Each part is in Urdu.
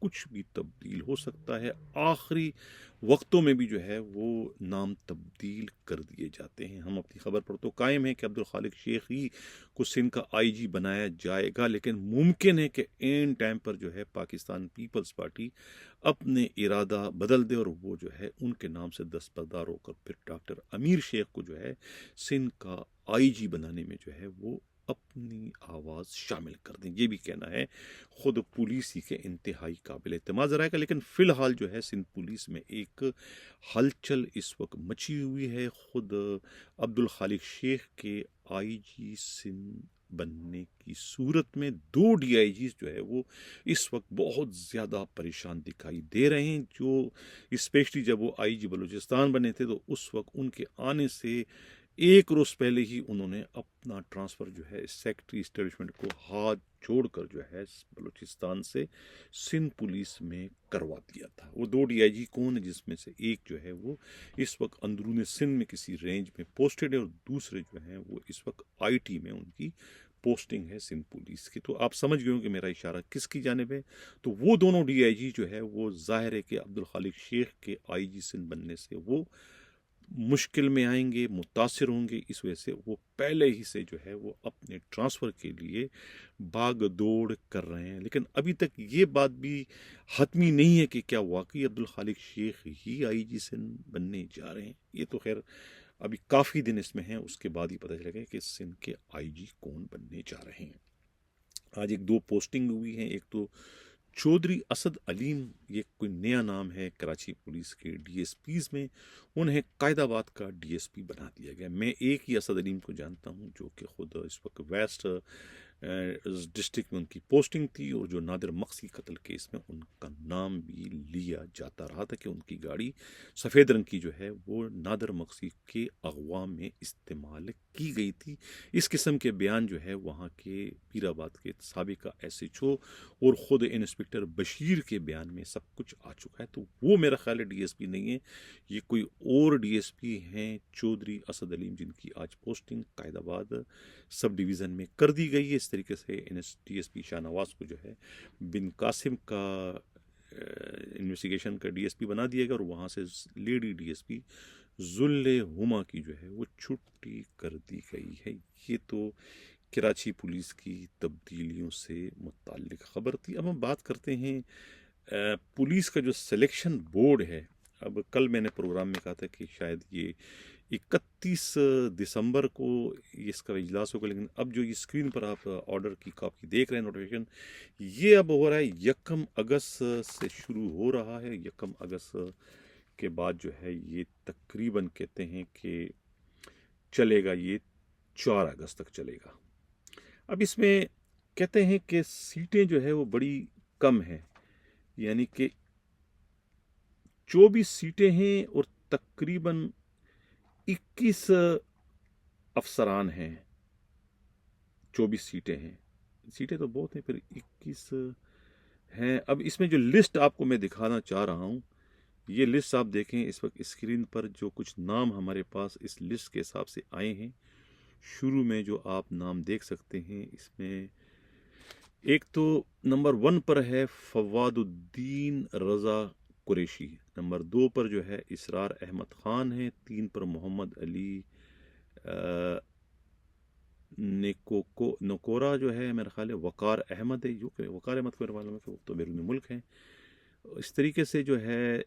کچھ بھی تبدیل ہو سکتا ہے، آخری وقتوں میں بھی جو ہے وہ نام تبدیل کر دیے جاتے ہیں۔ ہم اپنی خبر پر تو قائم ہیں کہ عبدالخالق شیخ ہی کو سندھ کا آئی جی بنایا جائے گا، لیکن ممکن ہے کہ این ٹائم پر جو ہے پاکستان پیپلز پارٹی اپنے ارادہ بدل دے اور وہ جو ہے ان کے نام سے دستبردار ہو کر پھر ڈاکٹر امیر شیخ کو جو ہے سندھ کا آئی جی بنانے میں جو ہے وہ اپنی آواز شامل کر دیں۔ یہ بھی کہنا ہے خود پولیس ہی کے انتہائی قابل اعتماد ذرائع کا، لیکن فی الحال جو ہے سندھ پولیس میں ایک ہلچل اس وقت مچی ہوئی ہے۔ خود عبدالخالق شیخ کے آئی جی سندھ بننے کی صورت میں 2 ڈی آئی جیز جو ہے وہ اس وقت بہت زیادہ پریشان دکھائی دے رہے ہیں، جو اسپیشلی جب وہ آئی جی بلوچستان بنے تھے تو اس وقت ان کے آنے سے ایک روز پہلے ہی انہوں نے اپنا ٹرانسفر جو ہے سیکٹری اسٹیبلشمنٹ کو ہاتھ جوڑ کر جو ہے بلوچستان سے سندھ پولیس میں کروا دیا تھا۔ وہ 2 ڈی آئی جی کون ہے، جس میں سے ایک جو ہے وہ اس وقت اندرون سندھ میں کسی رینج میں پوسٹڈ ہے اور دوسرے جو ہیں وہ اس وقت آئی ٹی میں ان کی پوسٹنگ ہے سندھ پولیس کی۔ تو آپ سمجھ گئے ہوں کہ میرا اشارہ کس کی جانب ہے۔ تو وہ دونوں ڈی آئی جی جو ہے وہ ظاہر ہے کہ عبدالخالق شیخ کے آئی جی سندھ بننے سے وہ مشکل میں آئیں گے، متاثر ہوں گے، اس وجہ سے وہ پہلے ہی سے جو ہے وہ اپنے ٹرانسفر کے لیے بھاگ دوڑ کر رہے ہیں۔ لیکن ابھی تک یہ بات بھی حتمی نہیں ہے کہ کیا واقعی عبدالخالق شیخ ہی آئی جی سندھ بننے جا رہے ہیں۔ یہ تو خیر ابھی کافی دن اس میں ہیں، اس کے بعد ہی پتہ چلے گا کہ سندھ کے آئی جی کون بننے جا رہے ہیں۔ آج 2 پوسٹنگ ہوئی ہیں، ایک تو چودھری اسد علیم، یہ کوئی نیا نام ہے کراچی پولیس کے ڈی ایس پیز میں، انہیں قائد آباد کا ڈی ایس پی بنا دیا گیا۔ میں ایک ہی اسد علیم کو جانتا ہوں جو کہ خود اس وقت ویسٹ ڈسٹرکٹ میں ان کی پوسٹنگ تھی، اور جو نادر مقصی قتل کیس میں ان کا نام بھی لیا جاتا رہا تھا کہ ان کی گاڑی سفید رنگ کی جو ہے وہ نادر مقصی کے اغوا میں استعمال کی گئی تھی۔ اس قسم کے بیان جو ہے وہاں کے پیر آباد کے سابقہ ایس ایچ او اور خود انسپکٹر بشیر کے بیان میں سب کچھ آ چکا ہے۔ تو وہ میرا خیال ہے ڈی ایس پی نہیں ہے، یہ کوئی اور ڈی ایس پی ہیں چودھری اسد علیم، جن کی آج پوسٹنگ قائد آباد سب ڈویژن میں کر دی گئی ہے۔ اس طریقے سے D S P Shah Nawaz کو جو ہے بن قاسم کا انویسٹیگیشن کا ڈی ایس پی بنا دیا گیا، اور وہاں سے لیڈی ڈی ایس پی ذل ہما کی جو ہے وہ چھٹی کر دی گئی ہے۔ یہ تو کراچی پولیس کی تبدیلیوں سے متعلق خبر تھی۔ اب ہم بات کرتے ہیں پولیس کا جو سلیکشن بورڈ ہے۔ اب کل میں نے پروگرام میں کہا تھا کہ شاید یہ 31 دسمبر کو اس کا اجلاس ہوگا، لیکن اب جو یہ اسکرین پر آپ آرڈر کی کاپی دیکھ رہے ہیں، نوٹیفیکیشن، یہ اب ہو رہا ہے 1 اگست سے شروع ہو رہا ہے۔ 1 اگست کے بعد جو ہے یہ تقریباً کہتے ہیں کہ چلے گا، یہ 4 اگست تک چلے گا۔ اب اس میں کہتے ہیں کہ سیٹیں جو ہے وہ بڑی کم ہیں، یعنی کہ 24 سیٹیں ہیں اور تقریباً 21 افسران ہیں۔ 24 سیٹیں ہیں، سیٹیں تو بہت ہیں، پھر 21 ہیں۔ اب اس میں جو لسٹ آپ کو میں دکھانا چاہ رہا ہوں، یہ لسٹ آپ دیکھیں اس وقت اسکرین پر، جو کچھ نام ہمارے پاس اس لسٹ کے حساب سے آئے ہیں۔ شروع میں جو آپ نام دیکھ سکتے ہیں، اس میں ایک تو نمبر 1 پر ہے فواد الدین رضا قریشی، نمبر 2 پر جو ہے اسرار احمد خان ہے، 3 پر محمد علی نکورا جو ہے، میرا خیال ہے وقار احمد ہے، جو کہ وقار احمد کو میرے معلوم ہے کہ وہ تو بیرون ملک ہیں۔ اس طریقے سے جو ہے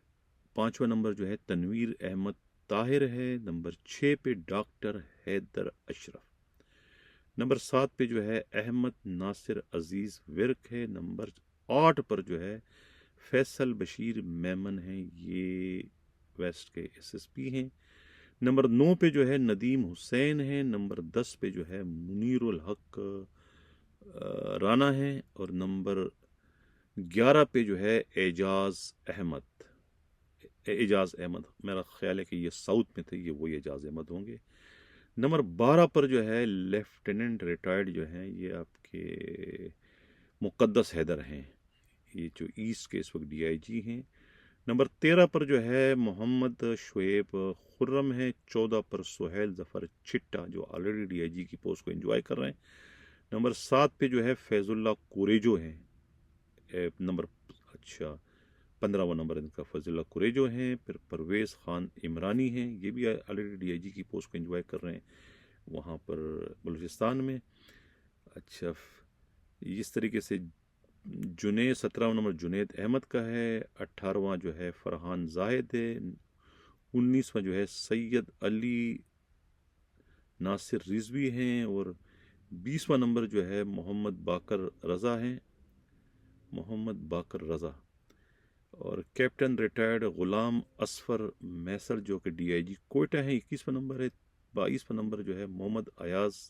5واں نمبر جو ہے تنویر احمد طاہر ہے، نمبر 6 پہ ڈاکٹر حیدر اشرف، نمبر 7 پہ جو ہے احمد ناصر عزیز ورک ہے، نمبر 8 پر جو ہے فیصل بشیر میمن ہیں، یہ ویسٹ کے ایس ایس پی ہیں، نمبر 9 پہ جو ہے ندیم حسین ہے، نمبر 10 پہ جو ہے منیر الحق رانا ہے، اور نمبر 11 پہ جو ہے اعجاز احمد، میرا خیال ہے کہ یہ ساؤتھ میں تھے، یہ وہی اعجاز احمد ہوں گے۔ نمبر 12 پر جو ہے لیفٹیننٹ ریٹائرڈ جو ہیں، یہ آپ کے مقدس حیدر ہیں، یہ جو ایسٹ کے اس وقت ڈی آئی جی ہیں۔ نمبر 13 پر جو ہے محمد شعیب خرم ہے، 14 پر سہیل ظفر چھٹا جو آلریڈی ڈی آئی جی کی پوسٹ کو انجوائے کر رہے ہیں، نمبر 7 پہ جو ہے فیض اللہ کوریجو ہیں، نمبر اچھا 15واں نمبر ان کا فضل اللہ قریجو ہیں. پھر پرویز خان عمرانی ہیں، یہ بھی آلریڈی ڈی آئی جی کی پوسٹ کو انجوائے کر رہے ہیں وہاں پر بلوچستان میں. اچھا اس طریقے سے جنید 17واں نمبر جنید احمد کا ہے. 18واں جو ہے فرحان زاہد ہے. 19واں جو ہے سید علی ناصر رضوی ہیں. اور 20واں نمبر جو ہے محمد باقر رضا ہیں، محمد باقر رضا. اور کیپٹن ریٹائرڈ غلام اصفر میسر جو کہ ڈی آئی جی کوئٹہ ہیں 21واں نمبر ہے. 22واں نمبر جو ہے محمد ایاز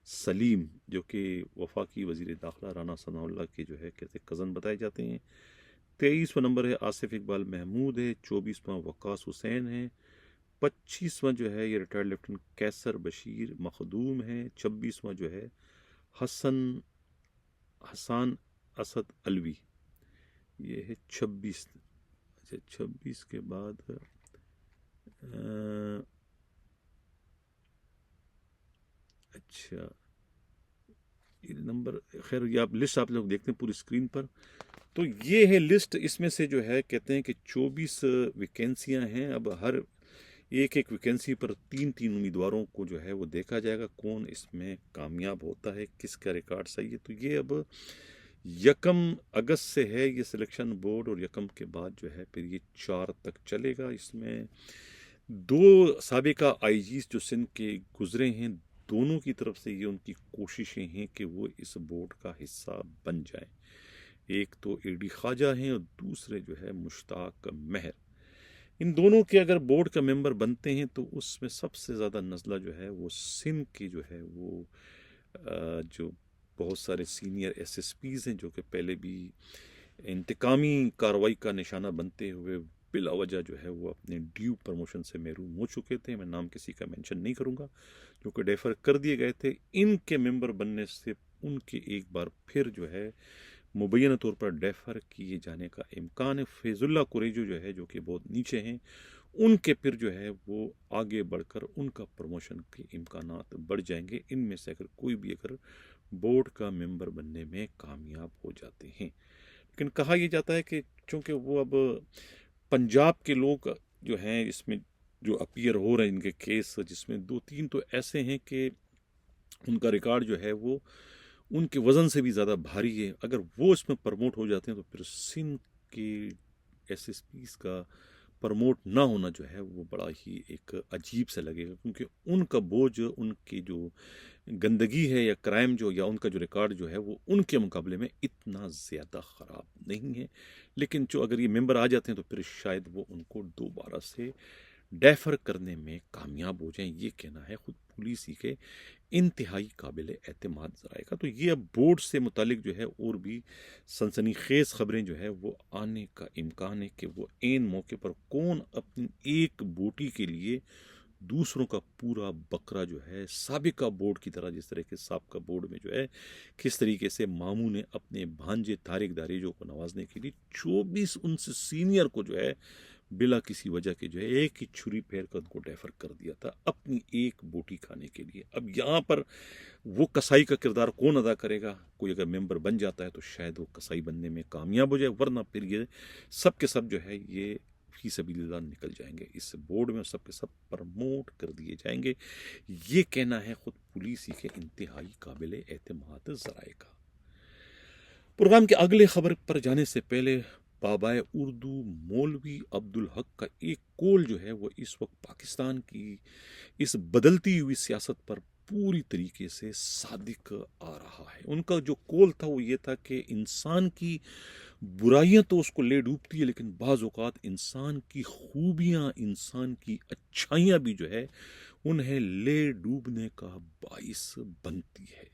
سلیم جو کہ وفاقی وزیر داخلہ رانا ثناء اللہ کے جو ہے کہتے کزن بتائے جاتے ہیں. 23واں نمبر ہے آصف اقبال محمود ہے. 24واں وقاص حسین ہے. 25واں جو ہے یہ ریٹائرڈ لیفٹیننٹ کیسر بشیر مخدوم ہے. 26واں جو ہے حسان اسد الوی، یہ ہے 26. اچھا 26 کے بعد اچھا یہ نمبر خیر یہ آپ لسٹ آپ لوگ دیکھتے ہیں پوری اسکرین پر. تو یہ ہے لسٹ. اس میں سے جو ہے کہتے ہیں کہ 24 ویکینسیاں ہیں. اب ہر ایک ویکینسی پر 3 امیدواروں کو جو ہے وہ دیکھا جائے گا کون اس میں کامیاب ہوتا ہے، کس کا ریکارڈ صحیح ہے. تو یہ اب 1 اگست سے ہے یہ سلیکشن بورڈ، اور 1 کے بعد جو ہے پھر یہ 4 تک چلے گا. اس میں 2 سابقہ آئی جیز جو سندھ کے گزرے ہیں، دونوں کی طرف سے یہ ان کی کوششیں ہیں کہ وہ اس بورڈ کا حصہ بن جائیں. ایک تو اے ڈی خواجہ ہیں اور دوسرے جو ہے مشتاق مہر. ان دونوں کے اگر بورڈ کا ممبر بنتے ہیں تو اس میں سب سے زیادہ نزلہ جو ہے وہ سندھ کی جو ہے وہ جو بہت سارے سینئر ایس ایس پیز ہیں جو کہ پہلے بھی انتقامی کارروائی کا نشانہ بنتے ہوئے بلا وجہ جو ہے وہ اپنے ڈیو پروموشن سے محروم ہو چکے تھے. میں نام کسی کا مینشن نہیں کروں گا، جو کہ ڈیفر کر دیے گئے تھے. ان کے ممبر بننے سے ان کے ایک بار پھر جو ہے مبینہ طور پر ڈیفر کیے جانے کا امکان ہے. فیض اللہ قریجو جو ہے جو کہ بہت نیچے ہیں، ان کے پھر جو ہے وہ آگے بڑھ کر ان کا پروموشن کے امکانات بڑھ جائیں گے. ان میں سے اگر کوئی بھی اگر بورڈ کا ممبر بننے میں کامیاب ہو جاتے ہیں. لیکن کہا یہ جاتا ہے کہ چونکہ وہ اب پنجاب کے لوگ جو ہیں اس میں جو اپیئر ہو رہے ہیں ان کے کیس، جس میں 2-3 تو ایسے ہیں کہ ان کا ریکارڈ جو ہے وہ ان کے وزن سے بھی زیادہ بھاری ہے. اگر وہ اس میں پرموٹ ہو جاتے ہیں تو پھر سندھ کے ایس ایس پیز کا پرموٹ نہ ہونا جو ہے وہ بڑا ہی ایک عجیب سے لگے گا، کیونکہ ان کا بوجھ، ان کی جو گندگی ہے یا کرائم جو یا ان کا جو ریکارڈ جو ہے وہ ان کے مقابلے میں اتنا زیادہ خراب نہیں ہے. لیکن جو اگر یہ ممبر آ جاتے ہیں تو پھر شاید وہ ان کو دوبارہ سے ڈیفر کرنے میں کامیاب ہو جائیں. یہ کہنا ہے خود پولیس ہی کے انتہائی قابل اعتماد ذرائع کا. تو یہ اب بورڈ سے متعلق جو ہے اور بھی سنسنی خیز خبریں جو ہے وہ آنے کا امکان ہے کہ وہ عین موقع پر کون اپنی ایک بوٹی کے لیے دوسروں کا پورا بکرا جو ہے سابقہ بورڈ کی طرح، جس طرح کے سابقہ بورڈ میں جو ہے کس طریقے سے ماموں نے اپنے بھانجے طارق داریجو کو نوازنے کے لیے 24 ان سے سینئر کو جو ہے بلا کسی وجہ کے جو ہے ایک ہی چھری پھیر کر ان کو ڈیفر کر دیا تھا اپنی ایک بوٹی کھانے کے لیے. اب یہاں پر وہ کسائی کا کردار کون ادا کرے گا؟ کوئی اگر ممبر بن جاتا ہے تو شاید وہ کسائی بننے میں کامیاب ہو جائے، ورنہ پھر یہ سب کے سب جو ہے یہ فی سبیل اللہ نکل جائیں گے اس بورڈ میں، سب کے سب پرموٹ کر دیے جائیں گے. یہ کہنا ہے خود پولیس ہی کے انتہائی قابل اعتماد ذرائع کا. پروگرام کے اگلے خبر پر جانے سے پہلے بابائے اردو مولوی عبدالحق کا ایک کول جو ہے وہ اس وقت پاکستان کی اس بدلتی ہوئی سیاست پر پوری طریقے سے صادق آ رہا ہے. ان کا جو کول تھا وہ یہ تھا کہ انسان کی برائیاں تو اس کو لے ڈوبتی ہے، لیکن بعض اوقات انسان کی خوبیاں، انسان کی اچھائیاں بھی جو ہے انہیں لے ڈوبنے کا باعث بنتی ہے.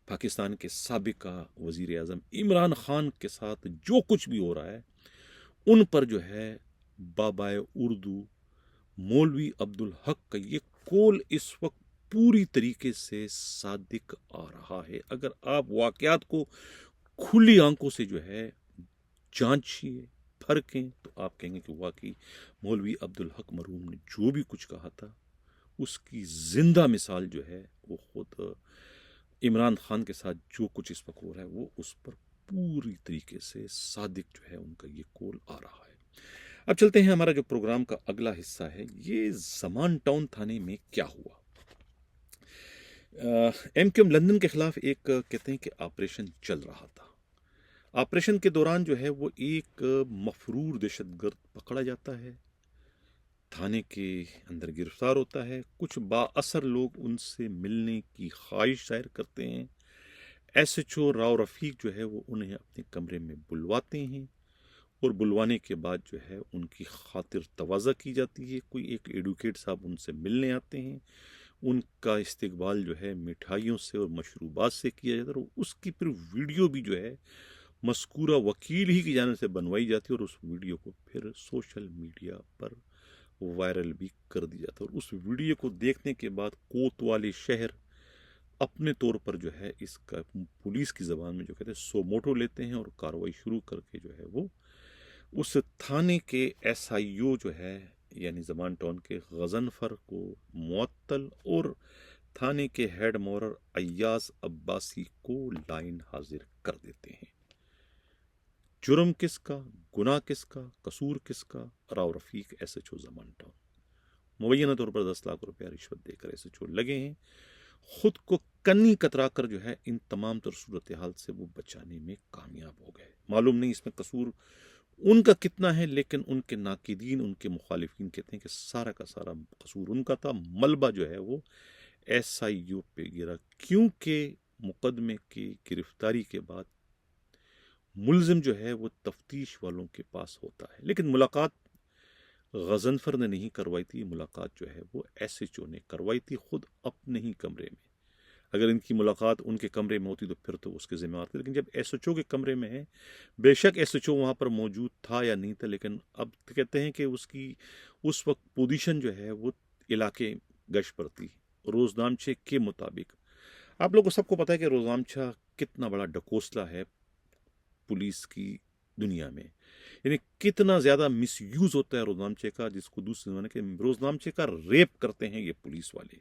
پاکستان کے سابقہ وزیر اعظم عمران خان کے ساتھ جو کچھ بھی ہو رہا ہے ان پر جو ہے بابائے اردو مولوی عبدالحق کا یہ کول اس وقت پوری طریقے سے صادق آ رہا ہے. اگر آپ واقعات کو کھلی آنکھوں سے جو ہے جانچیے، پھرکیں، تو آپ کہیں گے کہ واقعی مولوی عبدالحق مرحوم نے جو بھی کچھ کہا تھا اس کی زندہ مثال جو ہے وہ خود عمران خان کے ساتھ جو کچھ اس وقت ہو رہا ہے وہ اس پر پوری طریقے سے صادق جو ہے ان کا یہ کول آ رہا ہے۔ اب چلتے ہیں، ہمارا جو پروگرام کا اگلا حصہ ہے، یہ زمان ٹاؤن تھانے میں کیا ہوا۔ ایم کیو ایم لندن کے خلاف ایک کہتے ہیں کہ آپریشن چل رہا تھا۔ آپریشن کے دوران جو ہے وہ ایک مفرور دہشت گرد پکڑا جاتا ہے، تھانے کے اندر گرفتار ہوتا ہے۔ کچھ با اثر لوگ ان سے ملنے کی خواہش ظاہر کرتے ہیں۔ ایس ایچ او راؤ رفیق جو ہے وہ انہیں اپنے کمرے میں بلواتے ہیں، اور بلوانے کے بعد جو ہے ان کی خاطر تواضع کی جاتی ہے۔ کوئی ایک ایڈوکیٹ صاحب ان سے ملنے آتے ہیں، ان کا استقبال جو ہے مٹھائیوں سے اور مشروبات سے کیا جاتا ہے، اور اس کی پھر ویڈیو بھی جو ہے مذکورہ وکیل ہی کی جانب سے بنوائی جاتی ہے، اور اس ویڈیو کو پھر سوشل میڈیا پر وائرل بھی کر دیا جاتا ہے۔ اور اس ویڈیو کو دیکھنے کے بعد کوتوالے شہر اپنے طور پر جو ہے اس کا پولیس کی زبان میں جو کہتے ہیں سو موٹو لیتے ہیں، اور کارروائی شروع کر کے جو ہے وہ اس تھانے کے ایس آئی او جو ہے یعنی زمان ٹاؤن کے غضنفر کو معطل، اور تھانے کے ہیڈ مورر ایاز عباسی کو لائن حاضر کر دیتے ہیں۔ جرم کس کا، گناہ کس کا، قصور کس کا؟ راؤ رفیق ایس ایچ او زمان ٹاؤن مبینہ طور پر 10 لاکھ روپیہ رشوت دے کر ایس ایچ او لگے ہیں۔ خود کو کنی کترا کر جو ہے ان تمام تر صورتحال سے وہ بچانے میں کامیاب ہو گئے۔ معلوم نہیں اس میں قصور ان کا کتنا ہے، لیکن ان کے ناقدین، ان کے مخالفین کہتے ہیں کہ سارا کا سارا قصور ان کا تھا۔ ملبہ جو ہے وہ ایس آئی یو پہ گرا، کیونکہ مقدمے کی گرفتاری کے بعد ملزم جو ہے وہ تفتیش والوں کے پاس ہوتا ہے، لیکن ملاقات غضنفر نے نہیں کروائی تھی، ملاقات جو ہے وہ ایس ایچ او نے کروائی تھی خود اپنے ہی کمرے میں۔ اگر ان کی ملاقات ان کے کمرے میں ہوتی تو پھر تو اس کے ذمہ دار تھے، لیکن جب ایس ایچ او کے کمرے میں ہے، بے شک ایس ایچ او وہاں پر موجود تھا یا نہیں تھا، لیکن اب کہتے ہیں کہ اس کی اس وقت پوزیشن جو ہے وہ علاقے گشت پر تھی۔ روزنامچے کے مطابق آپ لوگوں کو سب کو پتا ہے کہ روزنامچہ کتنا بڑا ڈکوسلا ہے پولیس کی دنیا میں، یعنی کتنا زیادہ مس یوز ہوتا ہے روزنامچے کا، جس کو دوسرے زمانے کے روزنامچے کا ریپ کرتے ہیں یہ پولیس والے،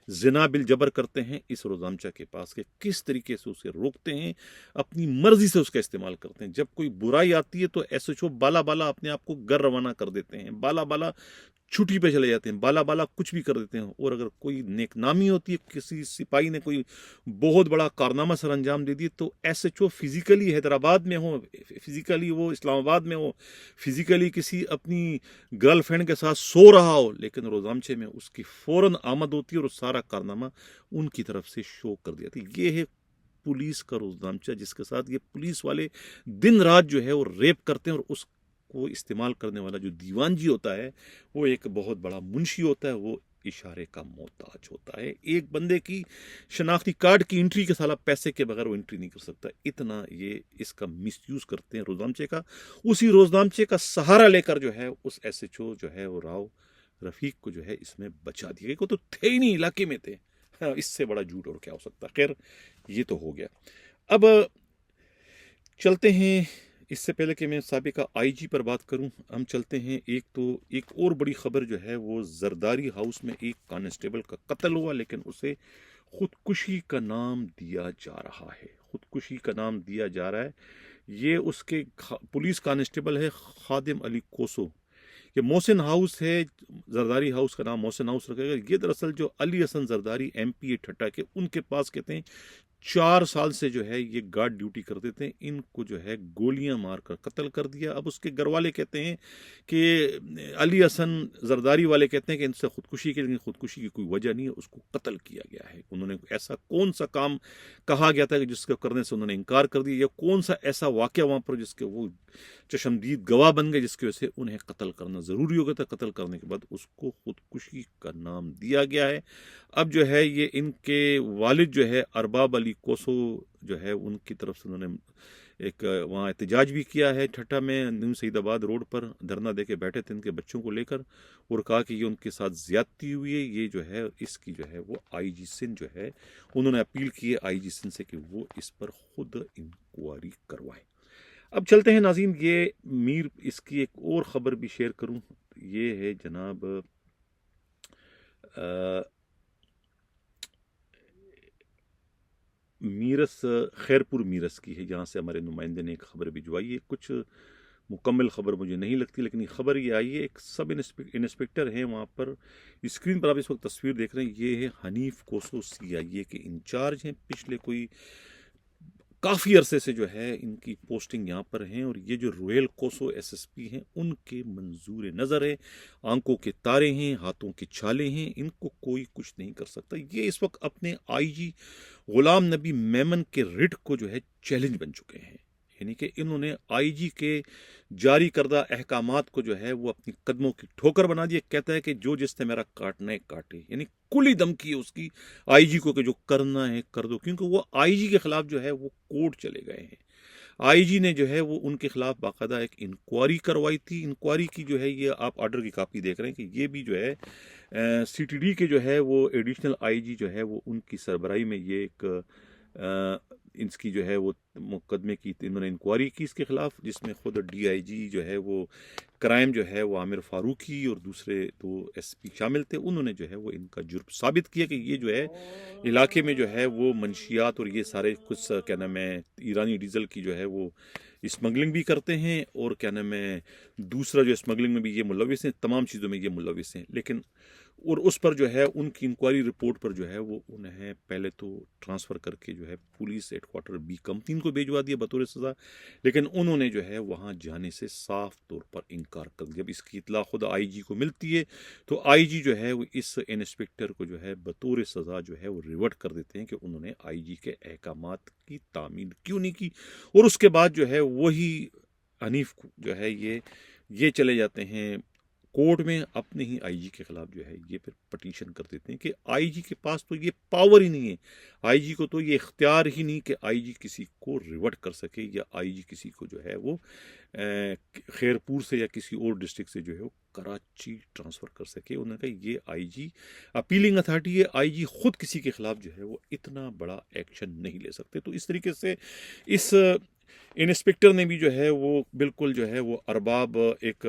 زنا بالجبر کرتے ہیں اس روزنامچہ کے پاس، کہ کس طریقے سے اسے روکتے ہیں، اپنی مرضی سے اس کا استعمال کرتے ہیں۔ جب کوئی برائی آتی ہے تو ایس ایچ او بالا بالا اپنے آپ کو گھر روانہ کر دیتے ہیں، بالا بالا چھٹی پہ چلے جاتے ہیں، بالا بالا کچھ بھی کر دیتے ہیں۔ اور اگر کوئی نیک نامی ہوتی ہے، کسی سپاہی نے کوئی بہت بڑا کارنامہ سر انجام دے دی، تو S H O physically Hyderabad میں ہو، فزیکلی وہ اسلام آباد میں ہو، فزیکلی کسی اپنی گرل فرینڈ کے ساتھ سو رہا ہو، لیکن روزنامچے میں اس کی فوراً آمد ہوتی ہے اور سارا کارنامہ ان کی طرف سے شو کر دیا تھا۔ یہ ہے پولیس کا روزنامچہ، جس کے ساتھ یہ پولیس والے دن رات جو ہے وہ ریپ کرتے ہیں، اور اس کو استعمال کرنے والا جو دیوان جی ہوتا ہے وہ ایک بہت بڑا منشی ہوتا ہے، وہ اشارے کا محتاج ہوتا ہے۔ ایک بندے کی شناختی کارڈ کی انٹری کے سالہ پیسے کے بغیر وہ انٹری نہیں کر سکتا، اتنا یہ اس کا مس یوز کرتے ہیں روزنامچے کا۔ اسی روزنامچے کا سہارا لے کر جو ہے اس ایس ایچ او جو ہے وہ راؤ رفیق کو جو ہے اس میں بچا دیا گیا، تو تھے ہی نہیں، علاقے میں تھے، اس سے بڑا جھوٹ اور کیا ہو سکتا۔ خیر یہ تو ہو گیا۔ اب چلتے ہیں، اس سے پہلے کہ میں سابقہ آئی جی پر بات کروں، ہم چلتے ہیں ایک اور بڑی خبر جو ہے وہ زرداری ہاؤس میں ایک کانسٹیبل کا قتل ہوا، لیکن اسے خودکشی کا نام دیا جا رہا ہے، خودکشی کا نام دیا جا رہا ہے۔ یہ اس کے پولیس کانسٹیبل ہے خادم علی کوسو، یہ محسن ہاؤس ہے، زرداری ہاؤس کا نام محسن ہاؤس رکھے گا۔ یہ دراصل جو علی حسن زرداری ایم پی اے ٹھٹا کے، ان کے پاس کہتے ہیں 4 سال سے جو ہے یہ گارڈ ڈیوٹی کرتے تھے، ان کو جو ہے گولیاں مار کر قتل کر دیا۔ اب اس کے گھر والے کہتے ہیں کہ علی حسن زرداری والے کہتے ہیں کہ ان سے خودکشی لیکن خودکشی کی کوئی وجہ نہیں ہے، اس کو قتل کیا گیا ہے۔ انہوں نے ایسا کون سا کام کہا گیا تھا کہ جس کو کرنے سے انہوں نے انکار کر دیا، یا کون سا ایسا واقعہ وہاں پر جس کے وہ چشمدید گواہ بن گئے، جس کی وجہ سے انہیں قتل کرنا ضروری ہو گیا تھا۔ قتل کرنے کے بعد اس کو خودکشی کا نام دیا گیا ہے۔ اب جو ہے یہ ان کے والد جو ہے ارباب علی کوسو جو ہے، ان کی طرف سے انہوں نے ایک وہاں احتجاج بھی کیا ہے ٹھٹا میں، نیو سعید آباد روڈ پر دھرنا دے کے بیٹھے تھے ان کے بچوں کو لے کر، اور کہا کہ یہ ان کے ساتھ زیادتی ہوئی ہے۔ یہ جو ہے اس کی جو ہے وہ آئی جی سندھ جو ہے انہوں نے اپیل کی ہے آئی جی سندھ سے کہ وہ اس پر خود انکوائری کروائیں۔ اب چلتے ہیں ناظرین، یہ میر اس کی ایک اور خبر بھی شیئر کروں، یہ ہے جناب میرس خیرپور میرس کی ہے، جہاں سے ہمارے نمائندے نے ایک خبر بھجوائی ہے. کچھ مکمل خبر مجھے نہیں لگتی، لیکن یہ خبر یہ آئی ہے ایک سب انسپیکٹر ہیں وہاں پر. اسکرین پر آپ اس وقت تصویر دیکھ رہے ہیں، یہ ہے حنیف کوسو، CIA کے انچارج ہیں. پچھلے کوئی کافی عرصے سے جو ہے ان کی پوسٹنگ یہاں پر ہیں، اور یہ جو رویل کوسو SSP ہیں ان کے منظور نظر ہے. آنکھوں کے تارے ہیں، ہاتھوں کے چھالے ہیں، ان کو کوئی کچھ نہیں کر سکتا. یہ اس وقت اپنے IG غلام نبی میمن کے رٹ کو جو ہے چیلنج بن چکے ہیں. یعنی کہ انہوں نے IG کے جاری کردہ احکامات کو جو ہے وہ اپنی قدموں کی ٹھوکر بنا دیا. کہتا ہے کہ جو جس نے میرا کاٹنا ہے کاٹے، یعنی کلی دھمکی ہے اس کی IG کو کہ جو کرنا ہے کر دو، کیونکہ وہ IG کے خلاف جو ہے وہ کورٹ چلے گئے ہیں. IG نے جو ہے وہ ان کے خلاف باقاعدہ ایک انکوائری کروائی تھی. انکوائری کی جو ہے یہ آپ آرڈر کی کاپی دیکھ رہے ہیں کہ یہ بھی جو ہے CTD کے جو ہے وہ ایڈیشنل IG جو ہے وہ ان کی سربراہی میں یہ ایک اس کی جو ہے وہ مقدمے کی انہوں نے انکوائری کی اس کے خلاف، جس میں خود DIG جو ہے وہ کرائم جو ہے وہ عامر فاروقی اور دوسرے 2 SP شامل تھے. انہوں نے جو ہے وہ ان کا جرم ثابت کیا کہ یہ جو ہے علاقے میں جو ہے وہ منشیات اور یہ سارے کچھ کیا نام ہے ایرانی ڈیزل کی جو ہے وہ اسمگلنگ بھی کرتے ہیں، اور کیا نام ہے دوسرا جو اسمگلنگ میں بھی یہ ملوث ہیں، تمام چیزوں میں یہ ملوث ہیں. لیکن اور اس پر جو ہے ان کی انکوائری رپورٹ پر جو ہے وہ انہیں پہلے تو ٹرانسفر کر کے جو ہے police headquarter B company کو بھیجوا دیا بطور سزا، لیکن انہوں نے جو ہے وہاں جانے سے صاف طور پر انکار کر دیا. جب اس کی اطلاع خود IG کو ملتی ہے تو IG جو ہے وہ اس انسپیکٹر کو جو ہے بطور سزا جو ہے وہ ریورٹ کر دیتے ہیں کہ انہوں نے IG کے احکامات کی تعمیل کیوں نہیں کی. اور اس کے بعد جو ہے وہی حنیف جو ہے یہ چلے جاتے ہیں کورٹ میں، اپنے ہی IG کے خلاف جو ہے یہ پھر پٹیشن کر دیتے ہیں کہ IG کے پاس تو یہ پاور ہی نہیں ہے، IG کو تو یہ اختیار ہی نہیں کہ IG کسی کو ریورٹ کر سکے، یا IG کسی کو جو ہے وہ خیرپور سے یا کسی اور ڈسٹرکٹ سے جو ہے وہ کراچی ٹرانسفر کر سکے. انہوں نے کہا یہ IG اپیلنگ اتھارٹی ہے، IG خود کسی کے خلاف جو ہے وہ اتنا بڑا ایکشن نہیں لے سکتے. تو اس طریقے سے اس انسپیکٹر نے بھی جو ہے وہ بالکل جو ہے وہ ارباب ایک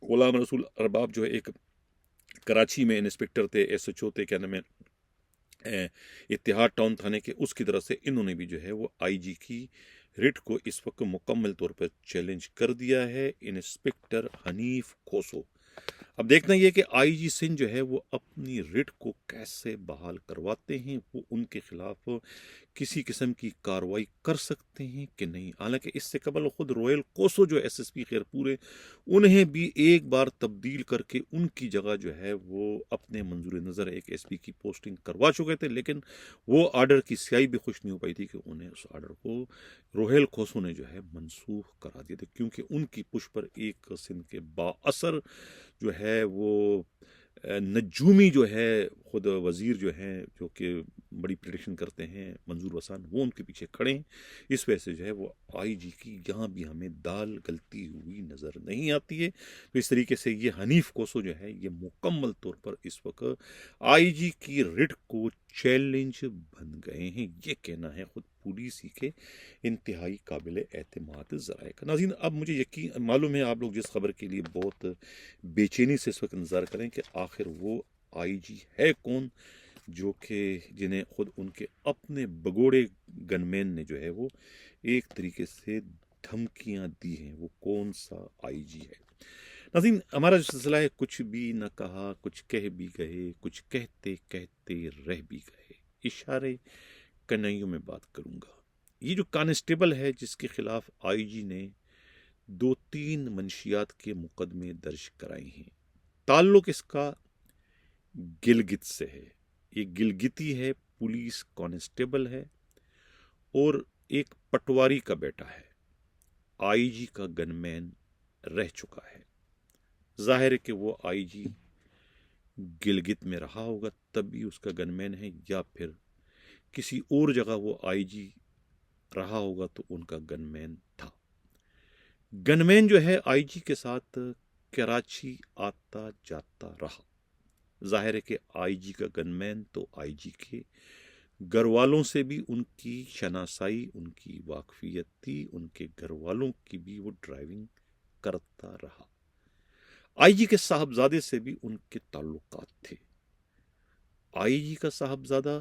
غلام رسول ارباب جو ہے ایک کراچی میں انسپیکٹر تھے، SHO تھے، کیا نام ہے اتحاد ٹاؤن تھانے کے، اس کی طرف سے انہوں نے بھی جو ہے وہ IG کی رٹ کو اس وقت مکمل طور پر چیلنج کر دیا ہے. انسپیکٹر حنیف کوسو اب دیکھنا یہ کہ IG سندھ جو ہے وہ اپنی رٹ کو کیسے بحال کرواتے ہیں، وہ ان کے خلاف کسی قسم کی کارروائی کر سکتے ہیں کہ نہیں. حالانکہ اس سے قبل خود رویل کوسو جو SSP خیرپور ہے، انہیں بھی ایک بار تبدیل کر کے ان کی جگہ جو ہے وہ اپنے منظور نظر ایک SP کی پوسٹنگ کروا چکے تھے، لیکن وہ آرڈر کی سیائی بھی خوش نہیں ہو پائی تھی کہ انہیں اس آرڈر کو روہیل کوسو نے جو ہے منسوخ کرا دیا تھا، کیونکہ ان کی پش پر ایک سندھ کے با اثر جو ہے وہ نجومی جو ہے خود وزیر جو ہیں جو کہ بڑی پریڈکشن کرتے ہیں منظور وسان، وہ ان کے پیچھے کھڑے ہیں. اس وجہ سے جو ہے وہ IG کی یہاں بھی ہمیں دال گلتی ہوئی نظر نہیں آتی ہے. تو اس طریقے سے یہ حنیف کوسو جو ہے یہ مکمل طور پر اس وقت IG کی رٹ کو چیلنج بن گئے ہیں. یہ کہنا ہے خود پولیس ہی کے انتہائی قابل اعتماد ذرائع کا. ناظرین اب مجھے یقین معلوم ہے آپ لوگ جس خبر کے لیے بہت بے چینی سے اس وقت انتظار کریں کہ آخر وہ IG ہے کون جو کہ جنہیں خود ان کے اپنے بگوڑے گن مین نے جو ہے وہ ایک طریقے سے دھمکیاں دی ہیں، وہ کون سا IG ہے. ناظرین ہمارا جو سلسلہ ہے کچھ بھی نہ کہا، کچھ کہہ بھی گئے، کچھ کہتے کہتے رہ بھی گئے، اشارے کنائیوں میں بات کروں گا. یہ جو کانسٹیبل ہے جس کے خلاف IG نے 2-3 منشیات کے مقدمے درج کرائے ہیں، تعلق اس کا گلگت سے ہے. یہ گلگتی ہے، پولیس کانسٹیبل ہے اور ایک پٹواری کا بیٹا ہے. IG کا گن مین رہ چکا ہے. ظاہر ہے کہ وہ IG گلگت میں رہا ہوگا تب بھی اس کا گن مین ہے، یا پھر کسی اور جگہ وہ IG رہا ہوگا تو ان کا گن مین تھا. گن مین جو ہے IG کے ساتھ کراچی آتا جاتا رہا. ظاہر ہے کہ IG کا گن مین تو IG کے گھر والوں سے بھی ان کی شناسائی، ان کی واقفیت تھی، ان کے گھر والوں کی بھی وہ ڈرائیونگ کرتا رہا. IG کے صاحبزادے سے بھی ان کے تعلقات تھے. IG کا صاحبزادہ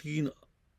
3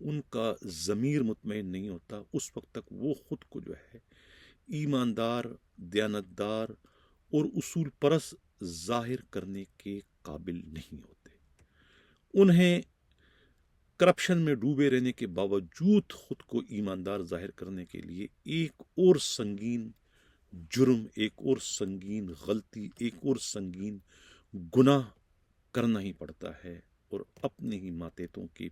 ان کا ضمیر مطمئن نہیں ہوتا اس وقت تک وہ خود کو جو ہے ایماندار، دیانتدار اور اصول پرست ظاہر کرنے کے قابل نہیں ہوتے۔ انہیں کرپشن میں ڈوبے رہنے کے باوجود خود کو ایماندار ظاہر کرنے کے لیے ایک اور سنگین جرم، ایک اور سنگین غلطی، ایک اور سنگین گناہ کرنا ہی پڑتا ہے، اور اپنے ہی ماتحتوں کے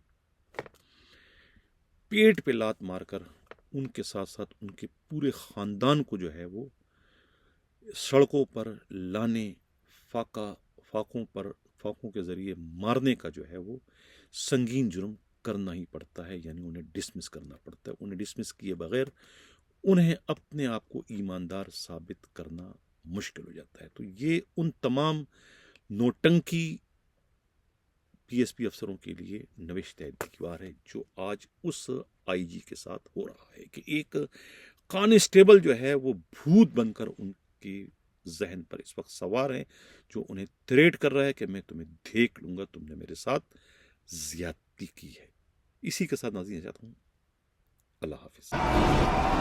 پیٹ پہ لات مار کر ان کے ساتھ ساتھ ان کے پورے خاندان کو جو ہے وہ سڑکوں پر لانے، فاقوں کے ذریعے مارنے کا جو ہے وہ سنگین جرم کرنا ہی پڑتا ہے، یعنی انہیں ڈسمس کرنا پڑتا ہے۔ انہیں ڈسمس کیے بغیر انہیں اپنے آپ کو ایماندار ثابت کرنا مشکل ہو جاتا ہے۔ تو یہ ان تمام نوٹنکی پی ایس پی افسروں کے لیے نوشتہ دیوار ہے جو آج اس آئی جی کے ساتھ ہو رہا ہے کہ ایک کانسٹیبل جو ہے وہ بھوت بن کر ان کے ذہن پر اس وقت سوار ہے، جو انہیں تھریٹ کر رہا ہے کہ میں تمہیں دیکھ لوں گا، تم نے میرے ساتھ زیادتی کی ہے۔ اسی کے ساتھ ناظرین چاہتا ہوں اللہ حافظ۔